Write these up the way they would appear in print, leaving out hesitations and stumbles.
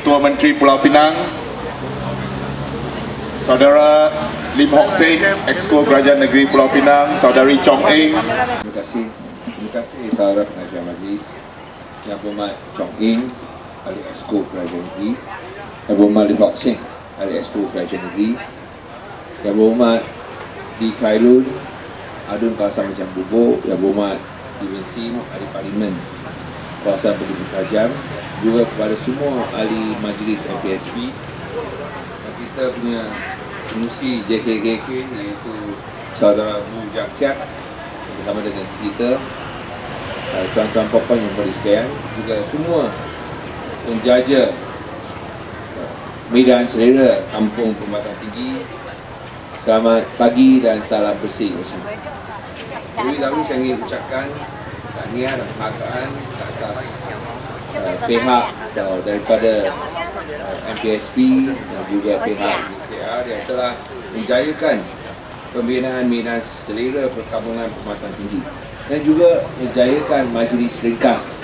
Ketua Menteri Pulau Pinang, Saudara Lim Hock Seng, Exco Kerajaan Negeri Pulau Pinang, Saudari Chong Eng. Terima kasih saudara pengajar majlis, Yang Berhormat Chong Eng, Ahli Exco Kerajaan Negeri, Yang Berhormat Lim Hock Seng, Ahli Exco Kerajaan Negeri, Yang Berhormat Di Khairul, Adun Kawasan Macam Bubuk, Yang Berhormat Steven Sim, Ahli Parlimen Kawasan Pendidikan Tajam, juga kepada semua ahli majlis MPSP, dan kita punya pengurusi JKKK iaitu Saudara Bu Jaksiat bersama dengan kita, tuan-tuan puan-puan yang berada sekalian, juga semua penjaja medan selera Kampung Perkhidmatan Tinggi. Selamat pagi dan salam bersih bersama. Terlebih dahulu saya ingin ucapkan tahniah dan penghargaan ke atas pihak daripada MPSP dan juga pihak UKR yang telah menjayakan pembinaan medan selera Perkampungan Perkhidmatan Tinggi dan juga menjayakan majlis ringkas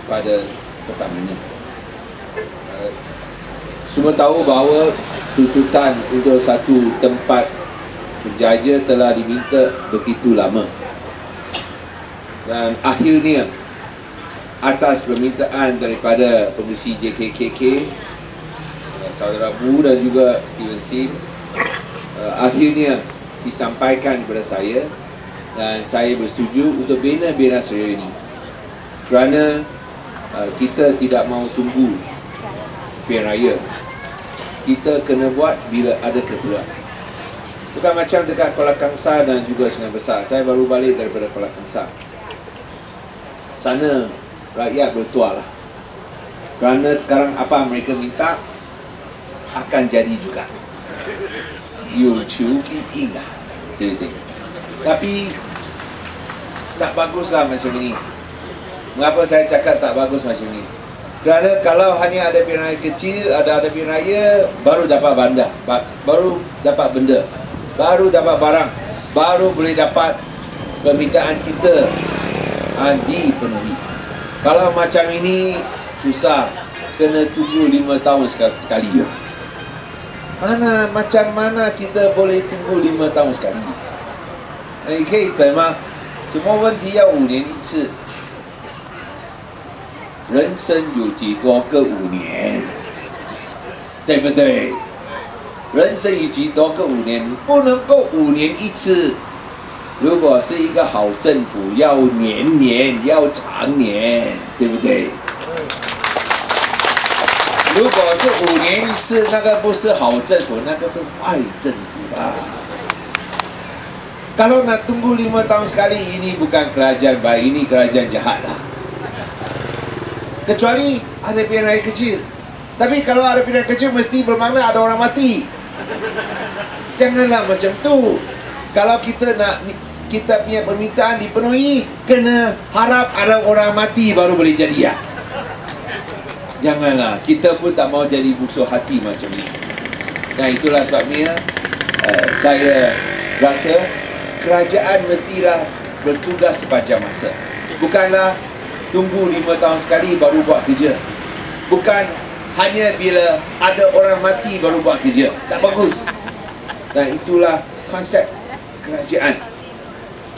pada pertamanya. Semua tahu bahawa tuntutan untuk satu tempat penjaja telah diminta begitu lama, dan akhirnya atas permintaan daripada pengurusi JKKK, Saudara Bu dan juga Steven Sim, akhirnya disampaikan kepada saya dan saya bersetuju untuk bina medan selera ini, kerana kita tidak mahu tunggu pilihan raya. Kita kena buat bila ada keperluan. Bukan macam dekat Kuala Kangsar dan juga Sungai Besar. Saya baru balik daripada Kuala Kangsar. Sana rakyat bertuah lah, kerana sekarang apa mereka minta akan jadi juga. YouTube ingat, tapi tak baguslah macam ini. Mengapa saya cakap tak bagus macam ini? Kerana kalau hanya ada pilihan raya kecil, ada pilihan raya, baru dapat bandar, baru dapat benda, baru dapat barang, baru boleh dapat permintaan kita dipenuhi. Kalau macam ini susah, kena tunggu 5 tahun sekali. Macam mana kita boleh tunggu 5 tahun sekali? 你可以等吗？什么问题要5年一次？人生有几多个5年？对不对？人生有几多个5年？不能够5年一次。如果是一个好政府，要年年，要常年，对不对？如果是5年一次，那个不是好政府，那个是坏政府吧。Kalau nak tunggu 5 tahun sekali, ini bukan kerajaan baik, ini kerajaan jahat lah. Kecuali ada pilihan raya kecil. Tapi kalau ada pilihan kecil, mesti bermakna ada orang mati. Janganlah macam tu. Kalau kita nak kita punya permintaan dipenuhi, kena harap ada orang mati baru boleh jadi ya. Janganlah, kita pun tak mau jadi busuk hati macam ni. Nah, itulah sebabnya saya rasa kerajaan mestilah bertugas sepanjang masa. Bukanlah tunggu 5 tahun sekali baru buat kerja. Bukan hanya bila ada orang mati baru buat kerja. Tak bagus. Dan itulah konsep kerajaan.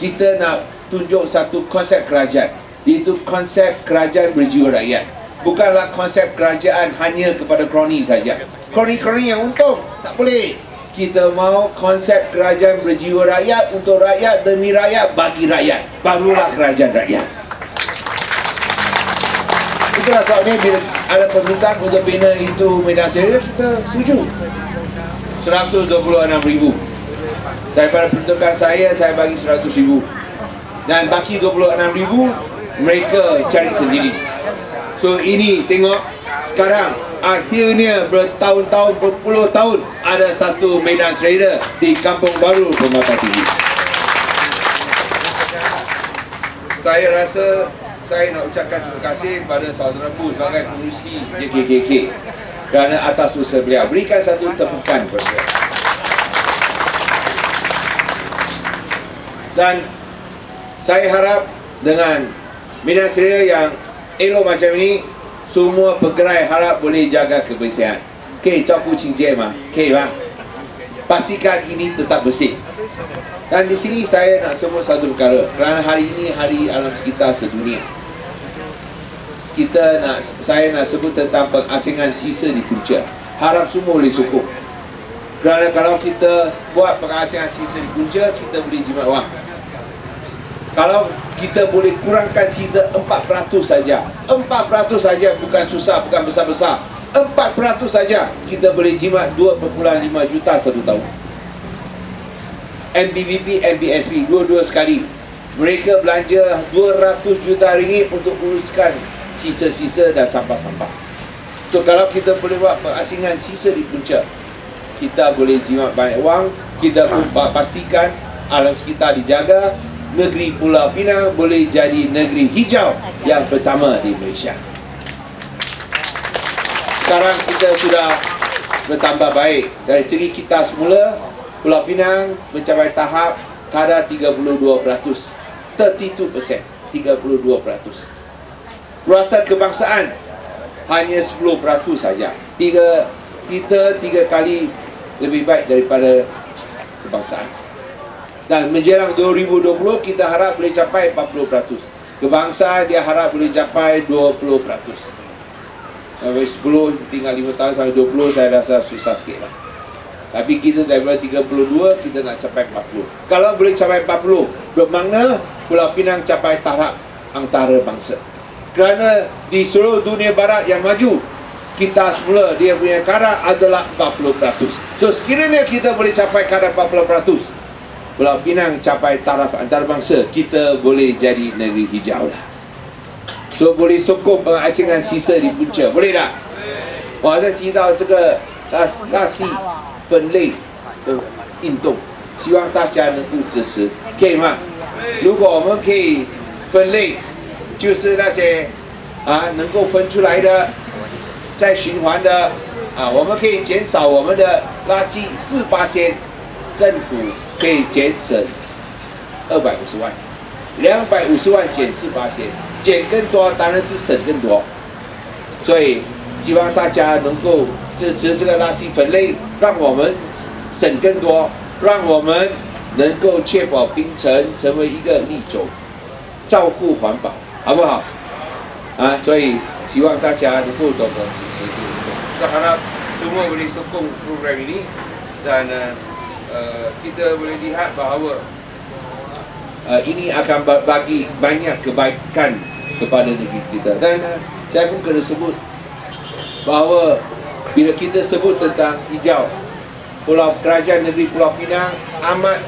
Kita nak tunjuk satu konsep kerajaan, iaitu konsep kerajaan berjiwa rakyat. Bukanlah konsep kerajaan hanya kepada kroni saja. Kroni-kroni yang untung, tak boleh. Kita mau konsep kerajaan berjiwa rakyat, untuk rakyat, demi rakyat, bagi rakyat. Barulah kerajaan rakyat. Itulah sebabnya bila ada permintaan untuk bina itu medan selera, kita setuju. 126,000. Daripada peruntukan saya bagi 100,000. Dan baki 26,000 mereka cari sendiri. So ini tengok, sekarang akhirnya bertahun-tahun, berpuluh tahun ada satu medan selera di Kampung Baru Perkhidmatan Tinggi. Saya rasa saya nak ucapkan terima kasih kepada Saudara Bu sebagai pengurusi JKKK kerana atas usaha beliau. Berikan satu tepukan kepada beliau. Dan saya harap dengan medan selera yang elok macam ini, semua pegerai harap boleh jaga kebersihan. Okey, cakup cincin mah. Okey bang. Pastikan ini tetap bersih. Dan di sini saya nak sebut satu perkara. Kerana hari ini hari alam sekitar sedunia. Saya nak sebut tentang pengasingan sisa di punca. Harap semua boleh sokong. Kerana kalau kita buat pengasingan sisa di punca, kita boleh jimat wang. Kalau kita boleh kurangkan sisa 4% saja. 4% saja, bukan susah, bukan besar-besar. 4% saja kita boleh jimat 2.5 juta satu tahun. MBBP, MBSP dua-dua sekali. Mereka belanja 200 juta ringgit untuk uruskan sisa-sisa dan sampah-sampah. So kalau kita boleh buat pengasingan sisa di punca, kita boleh jimat banyak wang. Kita pun pastikan alam sekitar dijaga. Negeri Pulau Pinang boleh jadi negeri hijau yang pertama di Malaysia. Sekarang kita sudah bertambah baik. Dari segi kita semula, Pulau Pinang mencapai tahap kadar 32%. 32%. Rata kebangsaan hanya 10% saja. Kita 3 kali lebih baik daripada kebangsaan. Dan menjelang 2020 kita harap boleh capai 40%. Kebangsaan dia harap boleh capai 20%. Sampai 10 tinggal 5 tahun sampai 20 saya rasa susah sikit lah. Tapi kita daripada 32 kita nak capai 40. Kalau boleh capai 40, bermakna Pulau Pinang capai tahap antarabangsa. Kerana di seluruh dunia barat yang maju, kita semula dia punya kadar adalah 40%. So sekiranya kita boleh capai kadar 40%, Pulau Pinang capai taraf antarabangsa, kita boleh jadi negeri hijau lah. So boleh sokong pengasingan sisa di punca, boleh tak? 我在提到这个垃圾分类的运动，希望大家能够支持，可以吗？如果我们可以分类，就是那些能够分出来的，再循环的我们可以减少我们的垃圾4%，政府可以节省250万，250万减4%，减更多当然是省更多。所以希望大家能够支持这个垃圾分类，让我们省更多，让我们能够确保槟城成为一个立州，照顾环保，好不好？所以希望大家能够多多支持这个运动。Kita harap semua boleh sokong program ini dan kita boleh lihat bahawa ini akan bagi banyak kebaikan kepada negeri kita. Dan saya pun kena sebut bahawa bila kita sebut tentang hijau, Kerajaan Negeri Pulau Pinang amat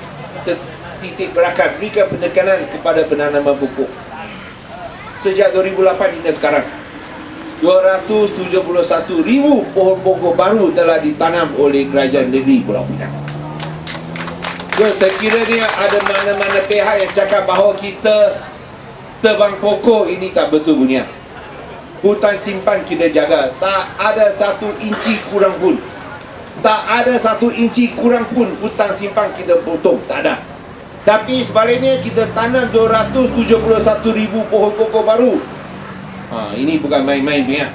titik beratkan berikan penekanan kepada penanaman pokok. Sejak 2008 hingga sekarang 271,000 pohon pokok baru telah ditanam oleh Kerajaan Negeri Pulau Pinang. So, sekiranya ada mana-mana pihak yang cakap bahawa kita tebang pokok, ini tak betul punya. Hutan simpan kita jaga. Tak ada 1 inci kurang pun. Tak ada 1 inci kurang pun hutan simpan kita potong. Tak ada. Tapi sebaliknya kita tanam 271,000 pohon pokok baru. Ini bukan main-main punya.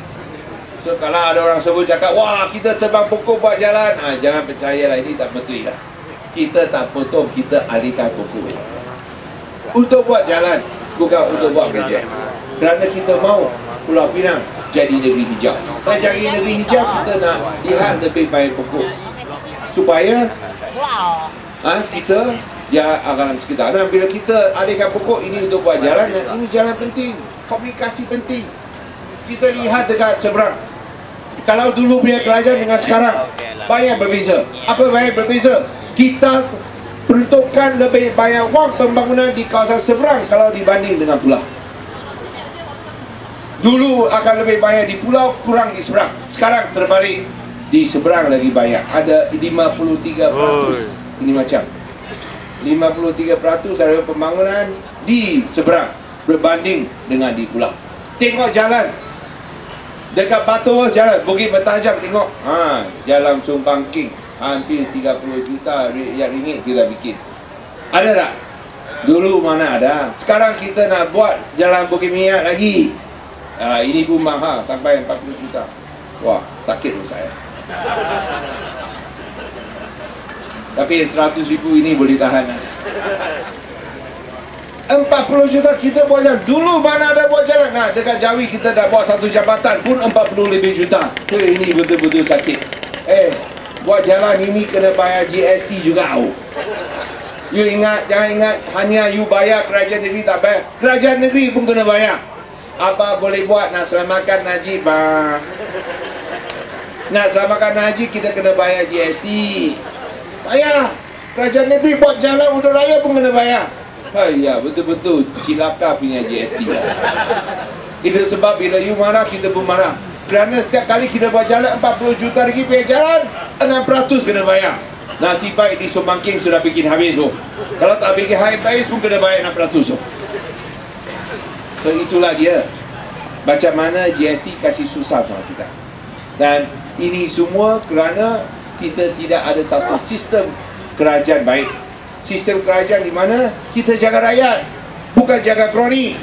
So kalau ada orang sebut cakap, wah kita tebang pokok buat jalan, jangan percayalah, ini tak betul lah. Kita tak potong, kita alihkan pokok untuk buat jalan, bukan untuk buat kerja. Kerana kita mau Pulau Pinang jadi negeri hijau. Dan jadi negeri hijau, kita nak lihat lebih banyak pokok supaya kita ya alam sekitar. Dan bila kita alihkan pokok ini untuk buat jalan, ini jalan penting, komunikasi penting. Kita lihat dekat seberang. Kalau dulu punya kerajaan dengan sekarang banyak berbeza. Apa banyak berbeza? Kita peruntukkan lebih banyak wang pembangunan di kawasan seberang kalau dibanding dengan pulau. Dulu akan lebih banyak di pulau, kurang di seberang. Sekarang terbalik, di seberang lagi banyak. Ada 53%. Ini macam 53% dari pembangunan di seberang berbanding dengan di pulau. Tengok jalan dekat Batu jalan Bukit Bertajam, tengok jalan Sumbang King hampir 30 juta ringgit kita bikin. Ada tak? Dulu mana ada. Sekarang kita nak buat jalan Bukit Minyak lagi. Ini pun mahal sampai 40 juta. Wah, sakit tu saya. Tapi 100,000 ini boleh tahan. 40 juta kita buat jalan. Dulu mana ada buat jalan? Nah, dekat Jawi kita dah buat satu jambatan pun 40 lebih juta. Ini betul-betul sakit. Buat jalan ini kena bayar GST juga. You ingat, jangan ingat hanya you bayar, kerajaan negeri tak bayar. Kerajaan negeri pun kena bayar. Apa boleh buat nak selamatkan Najib? Nak selamatkan Najib kita kena bayar GST. Bayar. Kerajaan negeri buat jalan untuk raya pun kena bayar. Ya, betul-betul cilaka punya GST lah. Itu sebab bila you marah, kita pun marah. Kerana setiap kali kita buat jalan 40 juta ringgit punya jalan, 600 kena bayar. Nasib baik di Subang King sudah bikin habis. Kalau tak bikin habis pun kena bayar 600. So itulah dia. Macam mana GST kasih susah sama kita. Dan ini semua kerana kita tidak ada satu sistem kerajaan baik. Sistem kerajaan di mana kita jaga rakyat, bukan jaga kroni.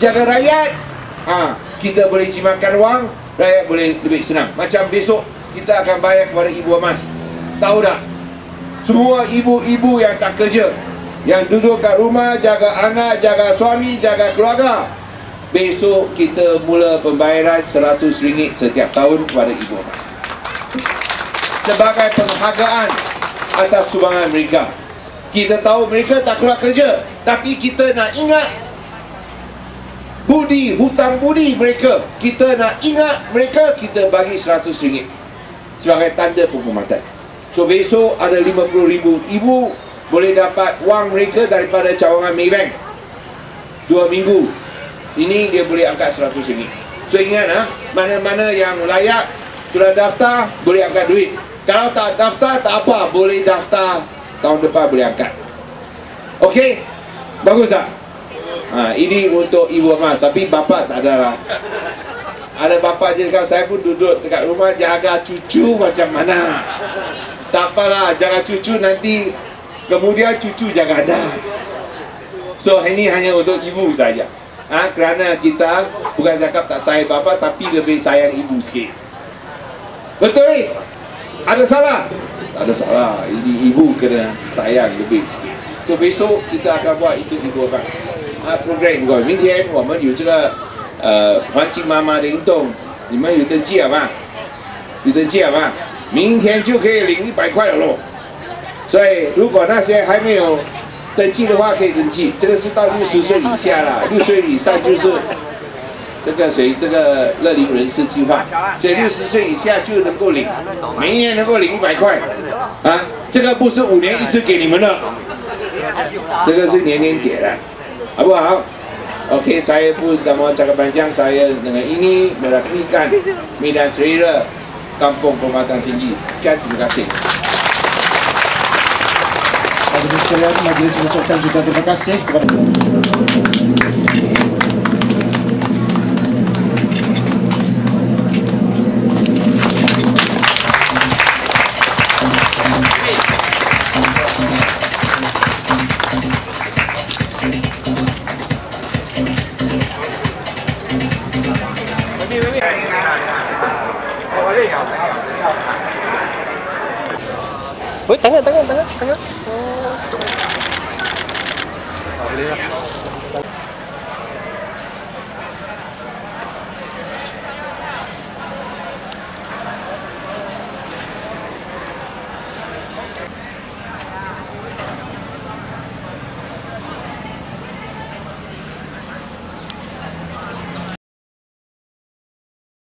Jaga rakyat, kita boleh jimatkan wang, rakyat boleh lebih senang. Macam besok kita akan bayar kepada Ibu Amas. Tahu tak? Semua ibu-ibu yang tak kerja, yang duduk kat rumah, jaga anak, jaga suami, jaga keluarga, besok kita mula pembayaran RM100 setiap tahun kepada Ibu Amas sebagai penghargaan atas sumbangan mereka. Kita tahu mereka tak keluar kerja, tapi kita nak ingat budi, hutang budi mereka. Kita nak ingat mereka, kita bagi RM100 sebagai tanda penghormatan. So besok ada 50,000 ibu boleh dapat wang mereka daripada cawangan Maybank 2 minggu. Ini dia boleh angkat RM100. So ingat, mana-mana yang layak sudah daftar boleh angkat duit. Kalau tak daftar tak apa, boleh daftar tahun depan boleh angkat. Okey? Bagus tak? Ini untuk Ibu Amas. Tapi bapa tak ada lah. Ada bapa je dekat saya pun duduk dekat rumah jaga cucu macam mana. Tak apalah, jaga cucu nanti kemudian cucu jaga anda. So ini hanya untuk ibu saja. Kerana kita bukan cakap tak sayang bapa, tapi lebih sayang ibu sikit. Betul? Ada salah? Tak ada salah. Ini ibu kena sayang lebih sikit. So besok kita akan buat itu Ibu Amas program. 明天我们有这个环境妈妈的运动，你们有登记了吗？有登记了吗？明天就可以领100块了咯。所以如果那些还没有登记的话，可以登记。这个是到60岁以下啦，6岁以上就是这个属于这个乐龄人士计划，所以60岁以下就能够领，每一年能够领100块这个不是5年一次给你们的，这个是年年给的，好不好？Okey, saya pun tak mau cakap panjang. Saya dengan ini merasmikan Medan Serira Kampung Perkhidmatan Tinggi. Sekian, terima kasih. Hadirin sekalian, majlis mengucapkan juta terima kasih kepada Tangan. Oh.